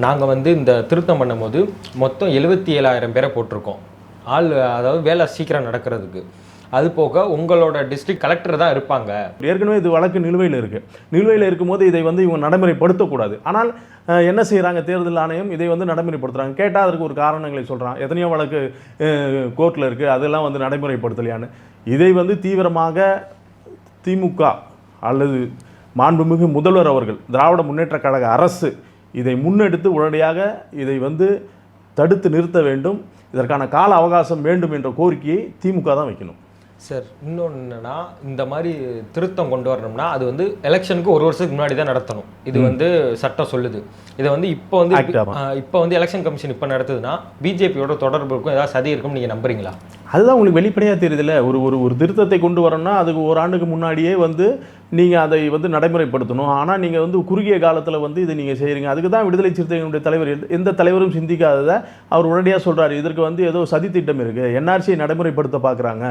நாங்கள் வந்து இந்த திருத்தம் பண்ணும்போது மொத்தம் 77,000 பேரை போட்டிருக்கோம். அதாவது வேலை சீக்கிரம் நடக்கிறதுக்கு. அது போக உங்களோட டிஸ்ட்ரிக்ட் கலெக்டர் தான் இருப்பாங்க. ஏற்கனவே இது வழக்கு நிலுவையில் இருக்குது. நிலுவையில் இருக்கும்போது இதை வந்து இவங்க நடைமுறைப்படுத்தக்கூடாது. ஆனால் என்ன செய்கிறாங்க, தேர்தல் ஆணையம் இதை வந்து நடைமுறைப்படுத்துகிறாங்க. கேட்டால் அதற்கு ஒரு காரணங்களை சொல்கிறான். எத்தனையோ வழக்கு கோர்ட்டில் இருக்குது, அதெல்லாம் வந்து நடைமுறைப்படுத்தலையான்னு. இதை வந்து தீவிரமாக திமுக அல்லது மாண்புமிகு முதல்வர் அவர்கள், திராவிட முன்னேற்றக் கழக அரசு இதை முன்னெடுத்து உடனடியாக இதை வந்து தடுத்து நிறுத்த வேண்டும். இதற்கான கால அவகாசம் வேண்டும் என்ற கோரிக்கையை திமுக தான் வைக்கணும். சார், இன்னொன்று என்னன்னா, இந்த மாதிரி திருத்தம் கொண்டு வரணும்னா அது வந்து எலெக்ஷனுக்கு 1 வருஷத்துக்கு முன்னாடி தான் நடத்தணும். இது வந்து சட்டம் சொல்லுது. இதை வந்து இப்போ வந்து எலெக்ஷன் கமிஷன் இப்போ நடத்துதுன்னா பிஜேபியோட தொடர்பு இருக்கும், ஏதாவது சதி இருக்கும்னு நீங்கள் நம்புறீங்களா? அதுதான் உங்களுக்கு வெளிப்படையாக தெரியுதுல்ல. ஒரு திருத்தத்தை கொண்டு வரணும்னா அதுக்கு ஒரு ஆண்டுக்கு முன்னாடியே வந்து நீங்கள் அதை வந்து நடைமுறைப்படுத்தணும். ஆனால் நீங்கள் வந்து குறுகிய காலத்தில் வந்து இதை நீங்கள் செய்கிறீங்க. அதுக்கு தான் விடுதலை சிறுத்தைகளுடைய தலைவர், எந்த தலைவரும் சிந்திக்காததை அவர் உடனடியாக சொல்கிறார். இதற்கு வந்து ஏதோ சதி திட்டம் இருக்குது, என்ஆர்சியை நடைமுறைப்படுத்த பார்க்குறாங்க,